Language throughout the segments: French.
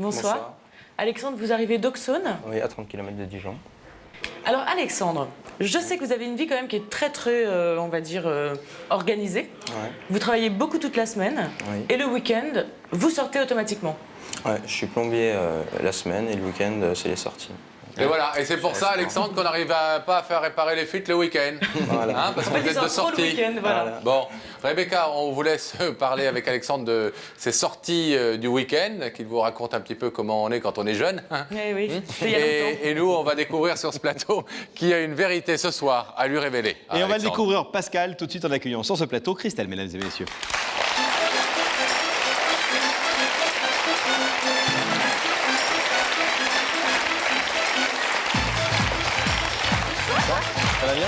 Bonsoir. Bonsoir. Alexandre, vous arrivez d'Auxonne. Oui, à 30 km de Dijon. Alors Alexandre, je sais que vous avez une vie quand même qui est très, on va dire, organisée. Ouais. Vous travaillez beaucoup toute la semaine. Oui. Et le week-end, vous sortez automatiquement. Ouais, je suis plombier la semaine et le week-end, c'est les sorties. Et voilà, et c'est pour ça, Alexandre, qu'on n'arrive pas à faire réparer les fuites le week-end. Voilà. Hein, parce En que fait, vous ils êtes de sortent trop le sortie. week-end, voilà. Bon, Rebecca, on vous laisse parler avec Alexandre de ses sorties du week-end, qu'il vous raconte un petit peu comment on est quand on est jeune. Hein. Eh oui, c'était il y a longtemps. Et nous, on va découvrir sur ce plateau qui a une vérité ce soir à lui révéler. Et on va le Alexandre. découvrir, Pascal, tout de suite en accueillant sur ce plateau Christelle, mesdames et messieurs. Ça va bien?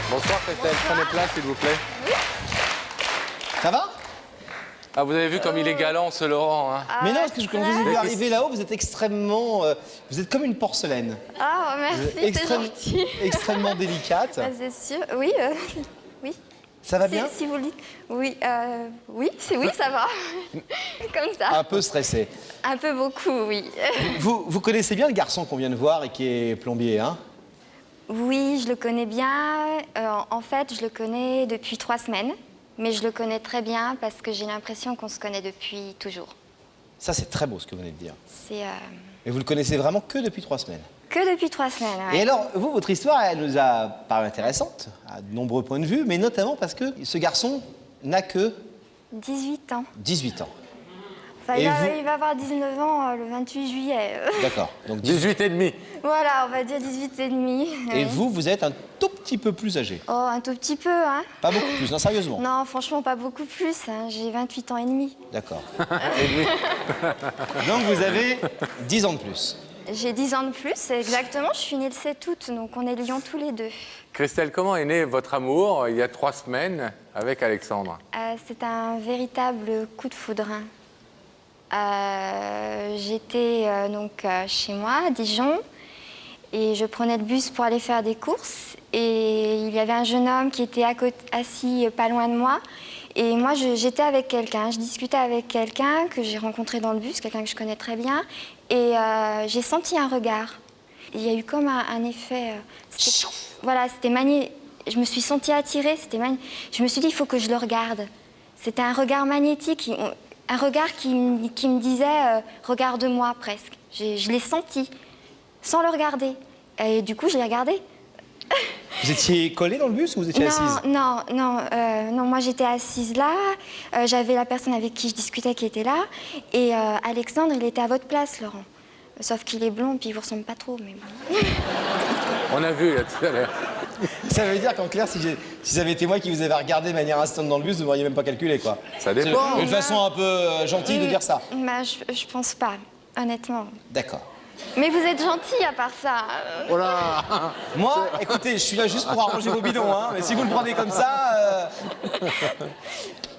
Bonsoir Christelle, prenez place s'il vous plaît. Ça va? Ah, vous avez vu comme il est galant ce Laurent. Hein. Mais non, parce que quand je vous ai vu arriver là-haut, vous êtes extrêmement... vous êtes comme une porcelaine. Ah, merci, c'est gentil. Extrêmement délicate. Ah, c'est sûr, oui, oui. Ça va bien? Si vous le dites. Oui, oui, ça va. Comme ça. Un peu stressé. Un peu beaucoup, oui. Vous connaissez bien le garçon qu'on vient de voir et qui est plombier, hein? Oui, je le connais bien. En fait, je le connais depuis 3 semaines. Mais je le connais très bien parce que j'ai l'impression qu'on se connaît depuis toujours. Ça, c'est très beau ce que vous venez de dire. C'est Et vous le connaissez vraiment que depuis 3 semaines. que depuis 3 semaines, ouais. Et alors, vous, votre histoire, elle nous a paru intéressante, à de nombreux points de vue, mais notamment parce que ce garçon n'a que 18 ans. 18 ans. Enfin, Et il va avoir 19 ans le 28 juillet. D'accord. Donc, 18 et demi. Voilà, on va dire 18 et demi. Et oui. vous êtes un tout petit peu plus âgé. Oh, un tout petit peu, hein. Pas beaucoup plus, non, sérieusement. Non, franchement, pas beaucoup plus. Hein. J'ai 28 ans et demi. D'accord. Donc vous avez 10 ans de plus. J'ai 10 ans de plus, exactement. Je suis née le 7 août, donc on est lions tous les deux. Christelle, comment est né votre amour il y a 3 semaines avec Alexandre? C'est un véritable coup de foudre. Hein. J'étais chez moi, à Dijon, et je prenais le bus pour aller faire des courses. Et il y avait un jeune homme qui était assis pas loin de moi. Et moi, j'étais avec quelqu'un, je discutais avec quelqu'un que j'ai rencontré dans le bus, quelqu'un que je connais très bien. Et j'ai senti un regard. Il y a eu comme un effet... voilà, c'était magnétique. Je me suis sentie attirée, je me suis dit, il faut que je le regarde. C'était un regard magnétique, un regard qui me disait, regarde-moi presque. Je l'ai senti, sans le regarder. Et du coup, je l'ai regardé. Vous étiez collée dans le bus ou vous étiez assise? Non, moi j'étais assise là, j'avais la personne avec qui je discutais qui était là, et Alexandre, il était à votre place, Laurent. Sauf qu'il est blond, puis il vous ressemble pas trop, mais bon. On a vu là tout à l'heure. Ça veut dire qu'en clair, si ça avait été moi qui vous avais regardé de manière instante dans le bus, vous m'auriez même pas calculé, quoi. Ça dépend. C'est une façon un peu gentille de dire ça. Bah, je pense pas, honnêtement. D'accord. Mais vous êtes gentil à part ça. Voilà. Moi, écoutez, je suis là juste pour arranger vos bidons, hein. Mais si vous le prenez comme ça,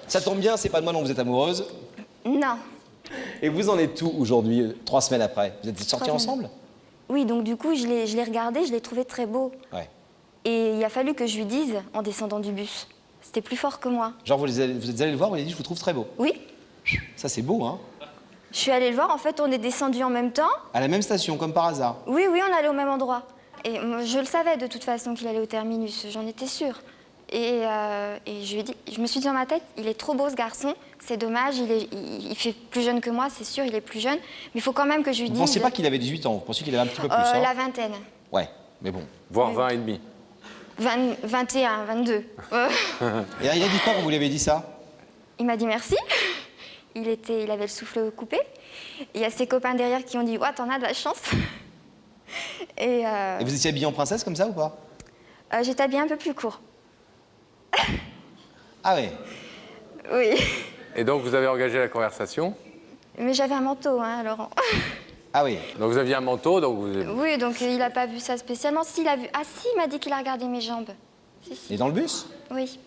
ça tombe bien, c'est pas de moi dont vous êtes amoureuse. Non. Et vous en êtes où aujourd'hui, 3 semaines après? Vous êtes sortis 3 semaines. ensemble? Oui, donc du coup, je l'ai regardé, je l'ai trouvé très beau. Ouais. Et il a fallu que je lui dise en descendant du bus. C'était plus fort que moi. Genre, vous êtes allé le voir, vous lui avez dit, je vous trouve très beau. Oui, Ça, c'est beau, hein. je suis allée le voir, en fait, on est descendus en même temps. À la même station, comme par hasard. Oui, on allait au même endroit. Et moi, je le savais de toute façon qu'il allait au terminus, j'en étais sûre. Et je lui ai dit, je me suis dit dans ma tête, il est trop beau ce garçon, c'est dommage, il fait plus jeune que moi, c'est sûr, il est plus jeune, mais il faut quand même que je lui Vous dise... ne pensiez pas qu'il avait 18 ans, vous pensiez qu'il avait un petit peu plus, hein. La vingtaine. Ouais, mais bon. Voire 20 et demi. 21, 22. Et il a dit quoi quand vous lui avez dit ça? Il m'a dit merci. Il avait le souffle coupé. Il y a ses copains derrière qui ont dit « Ouais, t'en as de la chance ». Et vous étiez habillée en princesse comme ça ou pas? j'étais habillée un peu plus court. Ah ouais. Oui. Et donc vous avez engagé la conversation. Mais j'avais un manteau, hein, Laurent. Ah oui. Donc vous aviez un manteau, donc vous... Oui, donc il n'a pas vu ça spécialement. Si, il a vu... Ah si, il m'a dit qu'il a regardé mes jambes. Si. Et dans le bus? Oui.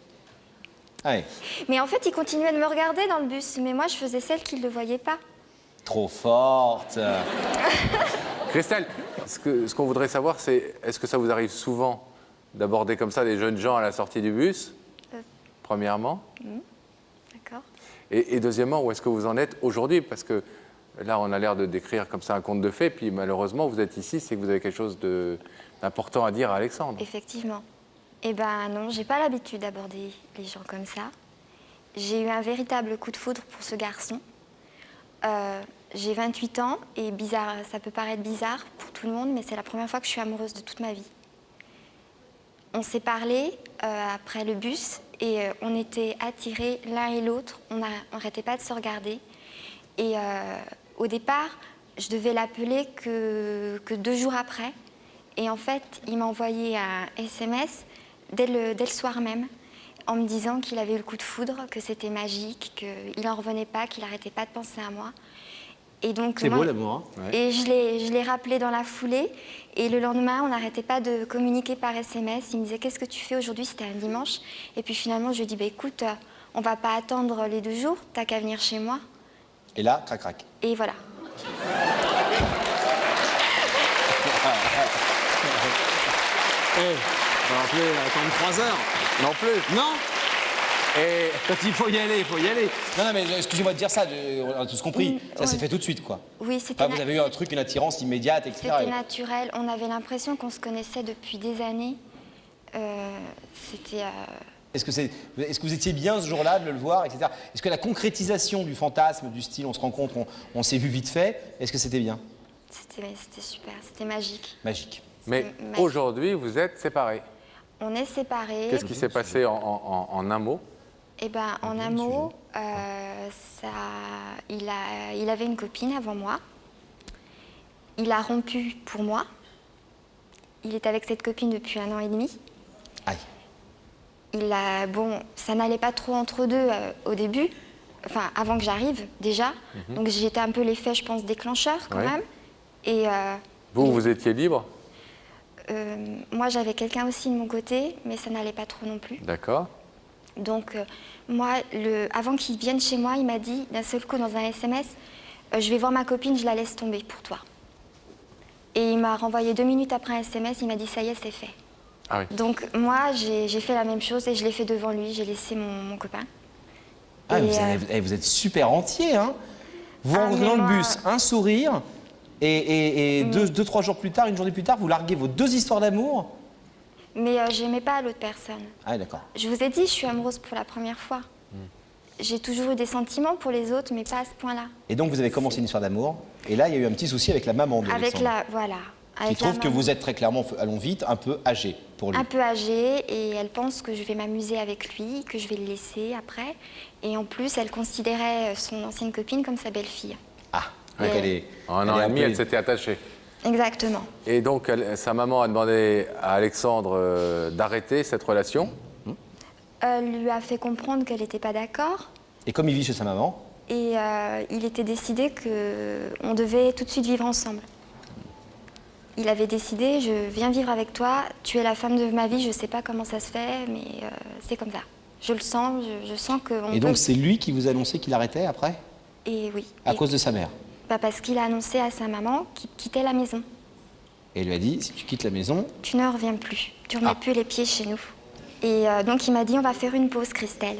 Ah oui. Mais en fait, il continuait de me regarder dans le bus. Mais moi, je faisais celle qu'il ne le voyait pas. Trop forte. Christelle, ce qu'on voudrait savoir, c'est est-ce que ça vous arrive souvent d'aborder comme ça des jeunes gens à la sortie du bus, premièrement? D'accord. Et deuxièmement, où est-ce que vous en êtes aujourd'hui? Parce que là, on a l'air de décrire comme ça un conte de fées, puis malheureusement, vous êtes ici, c'est que vous avez quelque chose d'important à dire à Alexandre. Effectivement. Eh ben non, j'ai pas l'habitude d'aborder les gens comme ça. J'ai eu un véritable coup de foudre pour ce garçon. J'ai 28 ans et bizarre, ça peut paraître bizarre pour tout le monde, mais c'est la première fois que je suis amoureuse de toute ma vie. On s'est parlé après le bus et on était attirés l'un et l'autre. On n'arrêtait pas de se regarder. Et au départ, je devais l'appeler que 2 jours après. Et en fait, il m'a envoyé un SMS dès le soir même, en me disant qu'il avait eu le coup de foudre, que c'était magique, qu'il n'en revenait pas, qu'il n'arrêtait pas de penser à moi. Et donc, C'est moi, beau l'amour. Hein. Ouais. et je l'ai rappelé dans la foulée. Et le lendemain, on n'arrêtait pas de communiquer par SMS. Il me disait, qu'est-ce que tu fais aujourd'hui? C'était un dimanche. Et puis finalement, je lui ai dit, bah, écoute, on va pas attendre les 2 jours, t'as qu'à venir chez moi. Et là, crac, crac. Et voilà. On va appeler attendre 3 heures. Non plus. Non. Et Quand il faut y aller, il faut y aller. Non, non, mais excusez-moi de dire ça, on a tous compris. Ça s'est ouais. fait tout de suite, quoi. Oui, c'était Enfin, vous avez eu un truc, une attirance immédiate, etc. c'était naturel. On avait l'impression qu'on se connaissait depuis des années. C'était... Est-ce que vous étiez bien ce jour-là de le voir, etc. Est-ce que la concrétisation du fantasme, du style, on se rencontre, on s'est vu vite fait, est-ce que c'était bien? C'était super, c'était magique. Magique. mais magique. aujourd'hui, vous êtes séparés. On est séparés. Qu'est-ce qui s'est passé en un mot? Eh ben, en un mot, il avait une copine avant moi. Il a rompu pour moi. Il est avec cette copine depuis 1 an et demi. Aïe. Bon, ça n'allait pas trop entre eux deux au début, enfin avant que j'arrive déjà. Donc j'étais un peu l'effet, je pense, déclencheur quand Ouais. même. Et Vous étiez libre? moi j'avais quelqu'un aussi de mon côté, mais ça n'allait pas trop non plus. D'accord. Donc moi, avant qu'il vienne chez moi, il m'a dit d'un seul coup dans un SMS, je vais voir ma copine, je la laisse tomber pour toi. Et il m'a renvoyé 2 minutes après un SMS, il m'a dit ça y est, c'est fait. Ah oui. Donc moi, j'ai fait la même chose et je l'ai fait devant lui. J'ai laissé mon copain. Ah, Et, vous êtes super entier, hein. Vous Ah, rentrez mais dans le moi- bus, un sourire, et 2-3 jours plus tard, une journée plus tard, vous larguez vos 2 histoires d'amour. Mais j'aimais pas l'autre personne. Ah, d'accord. Je vous ai dit, je suis amoureuse pour la première fois. J'ai toujours eu des sentiments pour les autres, mais pas à ce point-là. Et donc, vous avez commencé une histoire d'amour, et là, il y a eu un petit souci avec la maman de Avec Alexandre, voilà. qui Avec trouve la que maman. vous êtes très clairement, allons vite, un peu âgé pour lui. Un peu âgée et elle pense que je vais m'amuser avec lui, que je vais le laisser après. Et en plus, elle considérait son ancienne copine comme sa belle-fille. Ah, donc Et- elle est... En elle un est an un et demi, peu- elle s'était attachée. Exactement. Et donc, sa maman a demandé à Alexandre d'arrêter cette relation. Elle lui a fait comprendre qu'elle n'était pas d'accord. Et comme il vit chez sa maman, Et il était décidé qu'on devait tout de suite vivre ensemble. Il avait décidé, je viens vivre avec toi, tu es la femme de ma vie, je ne sais pas comment ça se fait, mais c'est comme ça. Je le sens, je sens qu'on et donc c'est lui qui vous a annoncé qu'il arrêtait après, Et oui. à Et- cause de sa mère. Bah, parce qu'il a annoncé à sa maman qu'il quittait la maison. Et il lui a dit, si tu quittes la maison, Tu ne reviens plus, tu ne remets Ah. plus les pieds chez nous. Et donc il m'a dit, on va faire une pause, Christelle.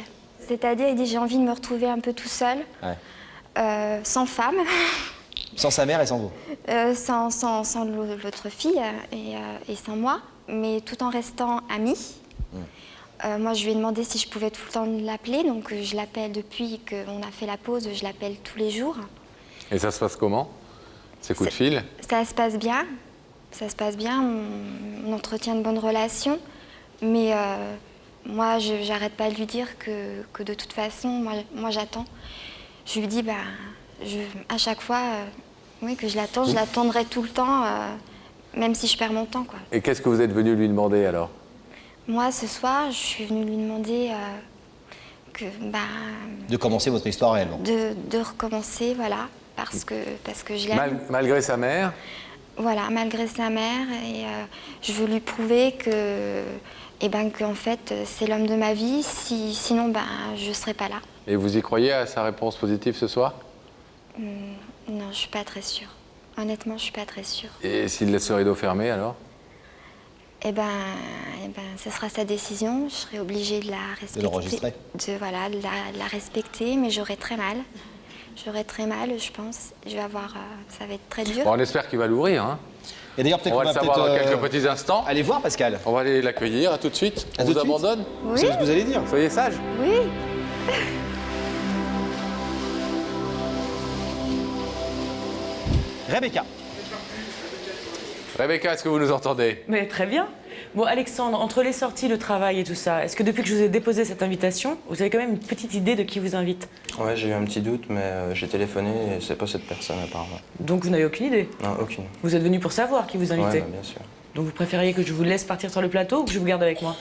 C'est-à-dire, il dit, j'ai envie de me retrouver un peu tout seul, ouais. sans femme. Sans sa mère et sans vous. Sans l'autre fille et sans moi, mais tout en restant amis. Moi, je lui ai demandé si je pouvais tout le temps l'appeler, donc je l'appelle depuis qu'on a fait la pause, je l'appelle tous les jours. Et ça se passe comment? Ces coups de fil? Ça se passe bien, on entretient de bonnes relations, mais moi, j'arrête pas de lui dire que de toute façon, moi j'attends. Je lui dis, à chaque fois, oui, que je l'attendrai tout le temps, même si je perds mon temps, quoi. Et qu'est-ce que vous êtes venu lui demander alors? Moi, ce soir, je suis venue lui demander De commencer votre histoire réellement. de recommencer, voilà, parce que je l'aime. Malgré sa mère? Voilà, malgré sa mère, et je veux lui prouver qu'en fait, c'est l'homme de ma vie, sinon, je ne serais pas là. Et vous y croyez à sa réponse positive ce soir? Non, je suis pas très sûre. Honnêtement, je suis pas très sûre. Et s'il laisse ce rideau fermé alors? Ce sera sa décision. Je serai obligée de la respecter. De l'enregistrer. De la respecter, mais j'aurai très mal. J'aurai très mal, je pense. Je vais avoir, ça va être très dur. Bon, on espère qu'il va l'ouvrir. Hein. Et d'ailleurs, peut-être On qu'on va le va savoir dans peut-être quelques petits instants. aller voir Pascal. On va aller l'accueillir. À tout de suite. À On tout vous de suite. abandonne. Oui, C'est ce que vous allez dire. Soyez sages. oui. Rebecca. Rebecca, est-ce que vous nous entendez? Mais très bien. Bon, Alexandre, entre les sorties, le travail et tout ça, est-ce que depuis que je vous ai déposé cette invitation, vous avez quand même une petite idée de qui vous invite? Ouais, j'ai eu un petit doute, mais j'ai téléphoné et c'est pas cette personne apparemment. Donc vous n'avez aucune idée? Non, aucune. Vous êtes venu pour savoir qui vous invitait? Ouais, bien sûr. Donc vous préfériez que je vous laisse partir sur le plateau ou que je vous garde avec moi?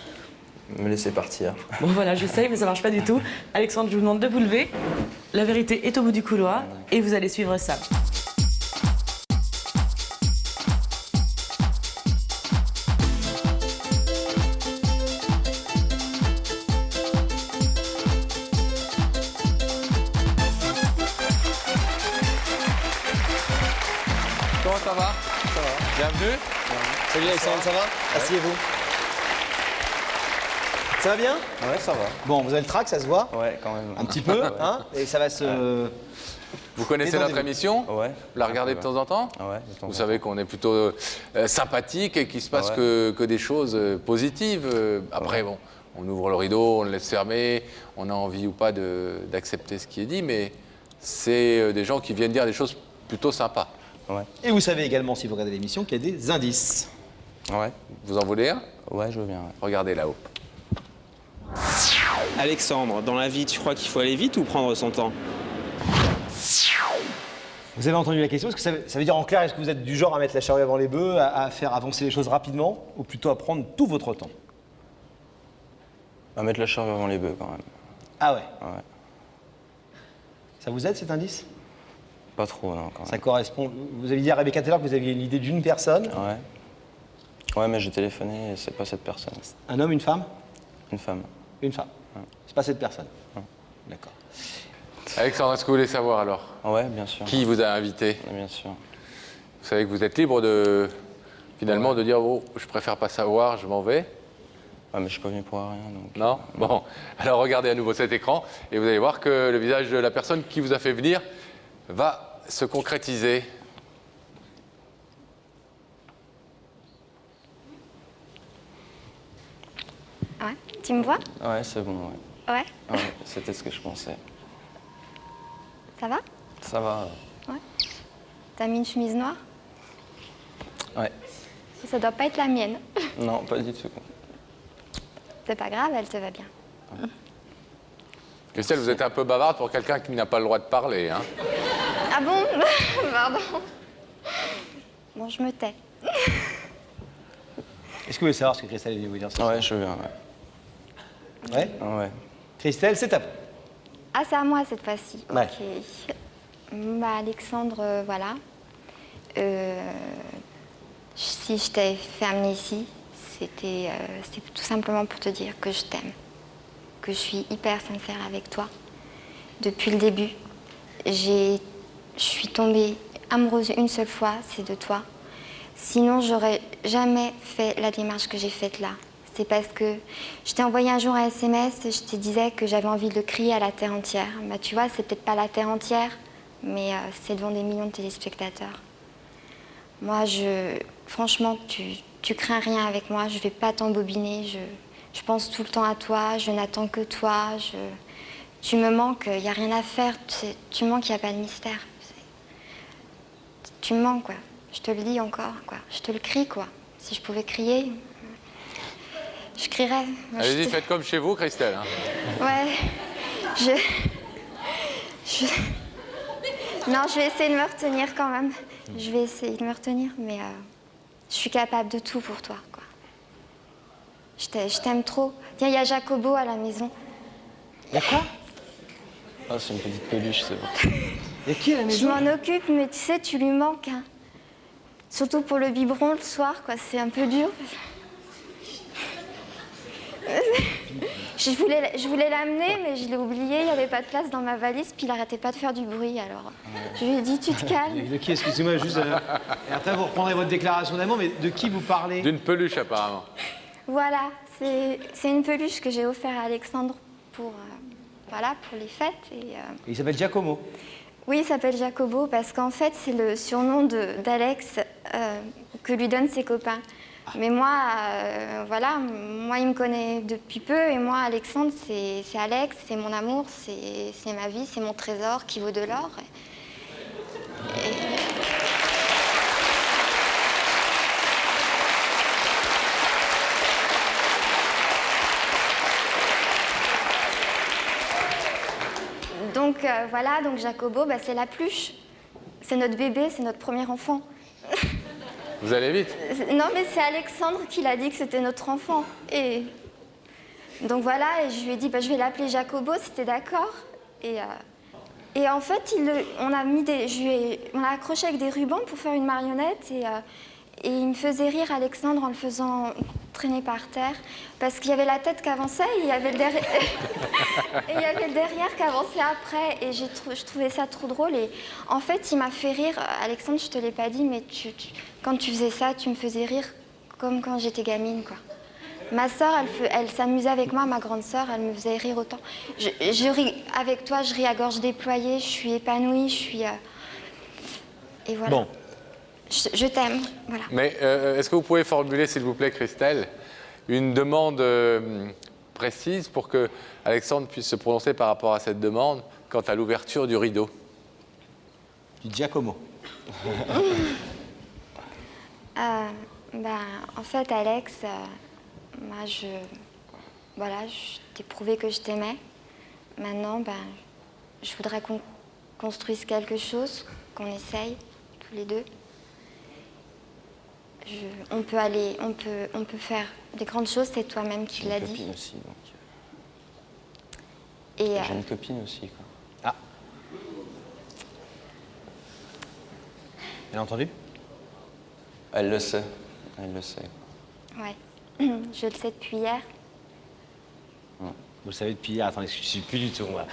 Me laisser partir. Bon voilà, j'essaye, mais ça marche pas du tout. Alexandre, je vous demande de vous lever. La vérité est au bout du couloir et vous allez suivre ça. Comment ça va? Ça va. Bienvenue. Salut Alexandre, ça va? Asseyez-vous. Ça va bien? Ouais, ça va. Bon, vous avez le trac, ça se voit? Ouais, quand même. Un petit peu, hein? Et ça va se... Vous connaissez Détendez-vous. notre émission? Ouais. Vous la regardez de temps en temps? Ouais, Vous savez qu'on est plutôt sympathique et qu'il se passe Ouais. que des choses positives. Après, bon, on ouvre le rideau, on le laisse fermer, on a envie ou pas d'accepter ce qui est dit, mais c'est des gens qui viennent dire des choses plutôt sympas. Ouais. Et vous savez également, si vous regardez l'émission, qu'il y a des indices. Ouais. Vous en voulez un? Ouais, je veux bien. Ouais. Regardez là-haut. Alexandre, dans la vie, tu crois qu'il faut aller vite ou prendre son temps? Vous avez entendu la question? Est-ce que ça veut dire en clair, est-ce que vous êtes du genre à mettre la charrue avant les bœufs, à faire avancer les choses rapidement, ou plutôt à prendre tout votre temps? À mettre la charrue avant les bœufs quand même. Ah ouais. Ouais. Ça vous aide cet indice? Pas trop, non, quand Ça même. correspond. Vous avez dit à Rebecca Taylor que vous aviez l'idée d'une personne. Ouais. Ouais, mais j'ai téléphoné et c'est pas cette personne. Un homme, une femme? Une femme. Une femme. C'est pas cette personne. D'accord. Alexandre, est-ce que vous voulez savoir alors? Ouais, bien sûr. Qui vous a invité? Bien sûr. Vous savez que vous êtes libre de, finalement, de dire, oh, je préfère pas savoir, je m'en vais. Ouais, mais je suis pas venu pour rien, donc... Non? Bon, alors regardez à nouveau cet écran et vous allez voir que le visage de la personne qui vous a fait venir va se concrétiser. Ouais. Tu me vois? Ouais, c'est bon, ouais. Ouais. Ouais, c'était ce que je pensais. Ça va? Ça va. T'as mis une chemise noire? Ouais. Ça doit pas être la mienne. Non, pas du tout. C'est pas grave, elle te va bien. Christelle, vous êtes un peu bavarde pour quelqu'un qui n'a pas le droit de parler, hein? Ah bon? Pardon. Bon, je me tais. Est-ce que vous voulez savoir ce que Christelle vient vous dire ce soir? Ouais, je veux bien, ouais. Ouais. Ouais. Christelle, c'est à vous. Ah, c'est à moi cette fois-ci. Ouais. Ok. Bah, Alexandre, voilà. Si je t'avais fait amener ici, c'était tout simplement pour te dire que je t'aime. Que je suis hyper sincère avec toi. Depuis le début, je suis tombée amoureuse une seule fois, c'est de toi. Sinon, j'aurais jamais fait la démarche que j'ai faite là. C'est parce que je t'ai envoyé un jour un SMS, je te disais que j'avais envie de le crier à la terre entière. Bah, tu vois, c'est peut-être pas la terre entière, mais c'est devant des millions de téléspectateurs. Moi, franchement, tu crains rien avec moi, je vais pas t'embobiner, je pense tout le temps à toi, je n'attends que toi, tu me manques, il n'y a rien à faire, tu me manques, il n'y a pas de mystère. Tu me manques, quoi. Je te le dis encore, quoi. Je te le crie, quoi. Si je pouvais crier, je crierais. Moi, Allez-y, je te- faites comme chez vous, Christelle. Hein. Ouais. Non, je vais essayer de me retenir quand même. Je vais essayer de me retenir, mais je suis capable de tout pour toi, quoi. Je t'aime trop. Tiens, il y a Jacobo à la maison. Il y a quoi? Ah, c'est une petite peluche, c'est bon. Il y a qui à la Je maison? m'en occupe, mais tu sais, tu lui manques. Hein. Surtout pour le biberon le soir, quoi. C'est un peu dur. Je voulais l'amener, mais je l'ai oublié, il n'y avait pas de place dans ma valise, puis il n'arrêtait pas de faire du bruit, alors je lui ai dit, tu te calmes. De qui, excusez-moi, juste... et après, vous reprendrez votre déclaration d'amour, mais de qui vous parlez? D'une peluche, apparemment. Voilà, c'est une peluche que j'ai offert à Alexandre pour, voilà, pour les fêtes. Et, Il s'appelle Giacomo. oui, il s'appelle Jacobo parce qu'en fait, c'est le surnom d'Alex que lui donnent ses copains. Mais moi, voilà, moi, il me connaît depuis peu et moi, Alexandre, c'est Alex, c'est mon amour, c'est ma vie, c'est mon trésor qui vaut de l'or. Donc voilà, donc Jacobo, bah, c'est la pluche. C'est notre bébé, c'est notre premier enfant. Vous allez vite. Non, mais c'est Alexandre qui l'a dit que c'était notre enfant. Et donc voilà, et je lui ai dit, bah, je vais l'appeler Jacobo, c'était d'accord. Et en fait, on a accroché avec des rubans pour faire une marionnette. Et il me faisait rire, Alexandre, en le faisant traîner par terre. Parce qu'il y avait la tête qui avançait et il y avait le derrière, et il y avait le derrière qui avançait après. Et je trouvais ça trop drôle. Et en fait, il m'a fait rire. Alexandre, je te l'ai pas dit, mais quand tu faisais ça, tu me faisais rire comme quand j'étais gamine, quoi. Ma sœur, elle s'amusait avec moi, ma grande sœur, elle me faisait rire autant. Je ris avec toi, je ris à gorge déployée, je suis épanouie, et voilà. Bon. Je t'aime, voilà. Mais est-ce que vous pouvez formuler, s'il vous plaît, Christelle, une demande précise pour que Alexandre puisse se prononcer par rapport à cette demande quant à l'ouverture du rideau? Du Giacomo. En fait, Alex, moi, je t'ai prouvé que je t'aimais. Maintenant, je voudrais qu'on construise quelque chose, qu'on essaye, tous les deux. On peut faire des grandes choses, c'est toi-même qui l'as dit. J'ai une copine aussi, donc... Et, J'ai une copine aussi, quoi. Ah. Elle a entendu? Elle le sait. Elle le sait. ouais, je le sais depuis hier. Vous le savez depuis hier. Attendez, je ne suis plus du tout. Moi.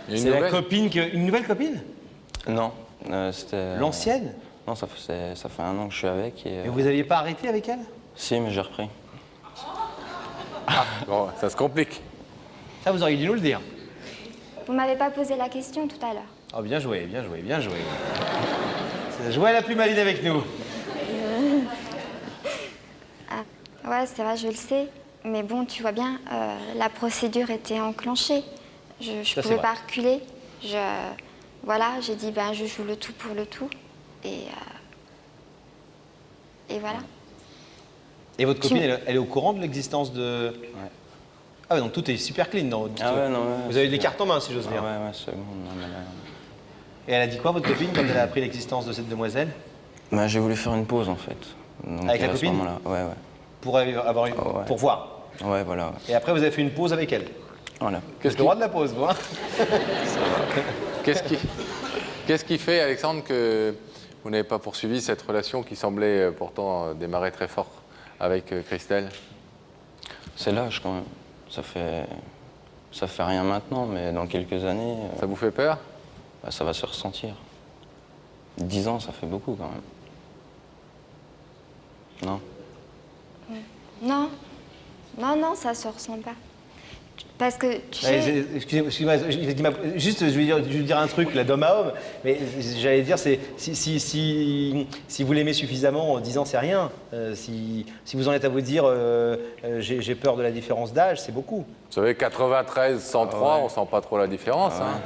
Il y a C'est une la nouvelle copine que... Une nouvelle copine? Non, c'était... L'ancienne? Non, ça fait 1 an que je suis avec et... Et vous n'aviez pas arrêté avec elle? Si, mais j'ai repris. Bon, ça se complique. Ça, vous auriez dû nous le dire. Vous m'avez pas posé la question tout à l'heure. Oh, bien joué, bien joué, bien joué. C'est joué à la plus maline avec nous. Ouais, c'est vrai, je le sais. Mais bon, tu vois bien, la procédure était enclenchée. Je ne c'est pouvais vrai. pas reculer. Voilà, j'ai dit, je joue le tout pour le tout. Et voilà. Et votre Tu copine, me- elle est au courant de l'existence de... Ouais. Ah ouais, donc tout est super clean dans votre Ah histoire. ouais, non, ouais, Vous avez c'est des bien. cartes en main, si j'ose Ah dire. ouais, c'est bon. Non, mais là... Et elle a dit quoi, votre copine, quand elle a appris l'existence de cette demoiselle? Bah, j'ai voulu faire une pause, en fait. Donc, Avec la à ce copine? moment-là, ouais. Pour avoir une... Ah ouais. Pour voir. Ouais, voilà. Ouais. Et après, vous avez fait une pause avec elle. Voilà. Vous avez le droit de la pause, vous, hein? Qu'est-ce qui fait, Alexandre, que vous n'avez pas poursuivi cette relation qui semblait pourtant démarrer très fort avec Christelle? C'est l'âge, quand même. Ça fait rien maintenant, mais dans quelques années, Ça vous fait peur? ça va se ressentir. 10 ans, ça fait beaucoup, quand même. Non? Non, ça se ressent pas. Parce que, tu sais... Excusez-moi, juste, je vais dire un truc, là, d'homme à homme, mais j'allais dire, c'est si vous l'aimez suffisamment, 10 ans, c'est rien. Si vous en êtes à vous dire, j'ai peur de la différence d'âge, c'est beaucoup. Vous savez, 93, 103, Ah ouais. on sent pas trop la différence. Hein.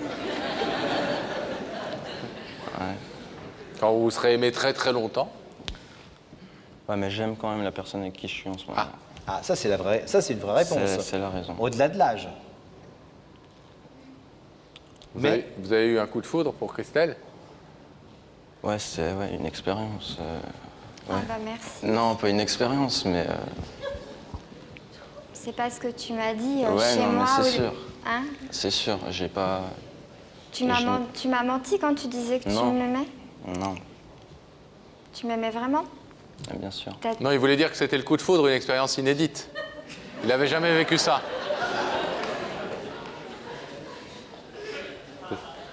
Ouais. Quand vous serez aimé très très longtemps. Ouais, mais j'aime quand même la personne avec qui je suis en ce moment. Ah, ça, c'est une vraie réponse. C'est la raison. Au-delà de l'âge. Vous, Mais- vous avez eu un coup de foudre pour Christelle? Ouais, c'est une expérience. Ah merci. Non, pas une expérience, mais... C'est pas ce que tu m'as dit Ouais, chez non, mais moi. c'est ou- sûr. Hein? C'est sûr, j'ai pas... Tu m'as menti quand tu disais que Non. tu m'aimais? Non, Tu m'aimais vraiment? bien sûr. T'as- Non, il voulait dire que c'était le coup de foudre, une expérience inédite. Il n'avait jamais vécu ça.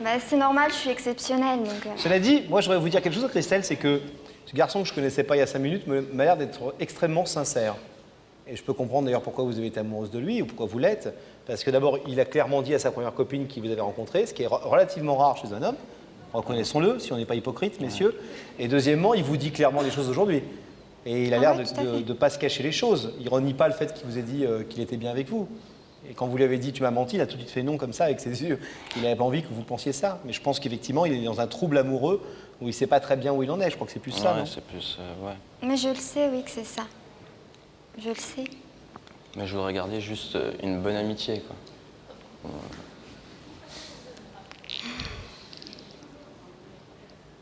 Bah, c'est normal, je suis exceptionnelle. Donc, Cela dit, moi, je voudrais vous dire quelque chose, Christelle, c'est que ce garçon que je ne connaissais pas il y a 5 minutes m'a l'air d'être extrêmement sincère. Et je peux comprendre d'ailleurs pourquoi vous avez été amoureuse de lui ou pourquoi vous l'êtes. Parce que d'abord, il a clairement dit à sa première copine qui vous avait rencontré, ce qui est relativement rare chez un homme. Reconnaissons-le, si on n'est pas hypocrite, messieurs. Et deuxièmement, il vous dit clairement des choses aujourd'hui. Et il a l'air ouais, tout à de fait. ne pas se cacher les choses. Il ne renie pas le fait qu'il vous ait dit qu'il était bien avec vous. Et quand vous lui avez dit tu m'as menti, il a tout de suite fait non comme ça avec ses yeux. Il n'avait pas envie que vous pensiez ça. Mais je pense qu'effectivement, il est dans un trouble amoureux où il ne sait pas très bien où il en est. Je crois que c'est plus ça, Ouais, non? c'est plus. Ouais. Mais je le sais, oui, que c'est ça. Je le sais. Mais je voudrais garder juste une bonne amitié, quoi.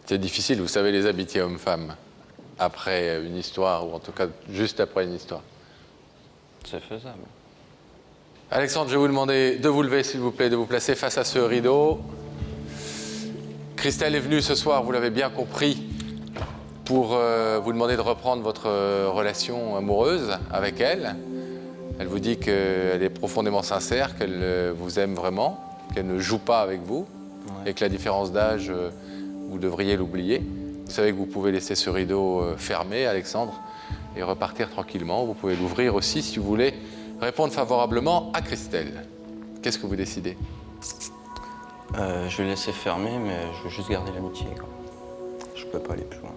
C'est difficile, vous savez, les amitiés hommes-femmes, après une histoire, ou en tout cas juste après une histoire. C'est faisable. Alexandre, je vais vous demander de vous lever, s'il vous plaît, de vous placer face à ce rideau. Christelle est venue ce soir, vous l'avez bien compris, pour vous demander de reprendre votre relation amoureuse avec elle. Elle vous dit qu'elle est profondément sincère, qu'elle vous aime vraiment, qu'elle ne joue pas avec vous, et que la différence d'âge, vous devriez l'oublier. Vous savez que vous pouvez laisser ce rideau fermé, Alexandre, et repartir tranquillement. Vous pouvez l'ouvrir aussi si vous voulez répondre favorablement à Christelle. Qu'est-ce que vous décidez? Je vais laisser fermer, mais je veux juste garder l'amitié, quoi. Je peux pas aller plus loin.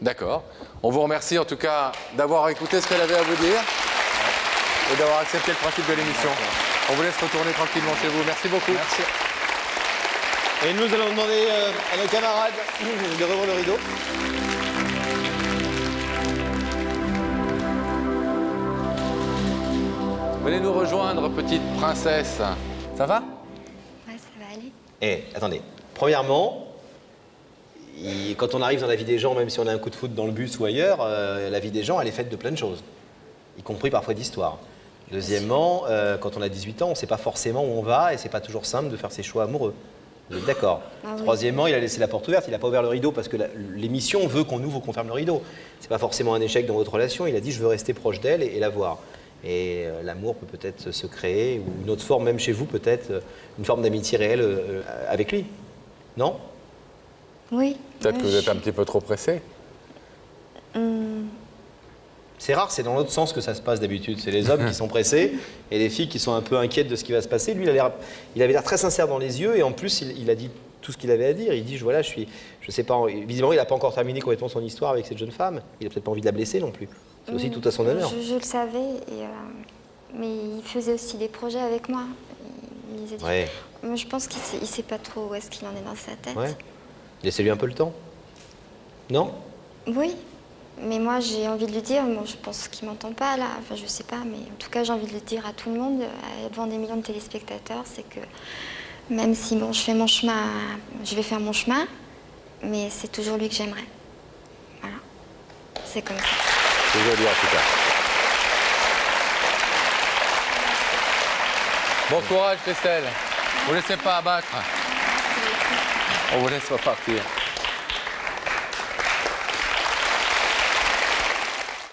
D'accord. On vous remercie en tout cas d'avoir écouté ce qu'elle avait à vous dire et d'avoir accepté le principe de l'émission. On vous laisse retourner tranquillement chez vous. Merci beaucoup. Merci. Et nous allons demander à nos camarades de rouvrir le rideau. Venez nous rejoindre, petite princesse. Ça va? Ouais, ça va aller. Eh, attendez. Premièrement, quand on arrive dans la vie des gens, même si on a un coup de foot dans le bus ou ailleurs, la vie des gens, elle est faite de plein de choses, y compris parfois d'histoires. Deuxièmement, quand on a 18 ans, on ne sait pas forcément où on va et c'est pas toujours simple de faire ses choix amoureux. Vous êtes d'accord? Ah oui. Troisièmement, il a laissé la porte ouverte, il n'a pas ouvert le rideau parce que l'émission veut qu'on ouvre ou qu'on ferme le rideau. C'est pas forcément un échec dans votre relation, il a dit je veux rester proche d'elle et la voir. Et l'amour peut peut-être se créer, ou une autre forme, même chez vous, peut-être une forme d'amitié réelle avec lui. Non? Oui. Peut-être que vous êtes un petit peu trop pressé. C'est rare, c'est dans l'autre sens que ça se passe d'habitude. C'est les hommes qui sont pressés et les filles qui sont un peu inquiètes de ce qui va se passer. Lui, il avait l'air très sincère dans les yeux et en plus, il a dit tout ce qu'il avait à dire. Il dit, voilà, je sais pas, visiblement, il n'a pas encore terminé complètement son histoire avec cette jeune femme. Il n'a peut-être pas envie de la blesser non plus. C'est aussi tout à son honneur. Je le savais, mais il faisait aussi des projets avec moi. Il disait- Ouais, Moi, je pense qu'il ne sait pas trop où est-ce qu'il en est dans sa tête. ouais. Laissez-lui un peu le temps. Non? Oui, mais moi j'ai envie de lui dire, bon, je pense qu'il m'entend pas là, enfin je sais pas, mais en tout cas j'ai envie de le dire à tout le monde, devant des millions de téléspectateurs, c'est que même si bon, je fais mon chemin, je vais faire mon chemin, mais c'est toujours lui que j'aimerais. Voilà, c'est comme ça. C'est joli en tout cas. Bon courage Christelle. Vous ne laissez pas abattre. On vous laisse repartir.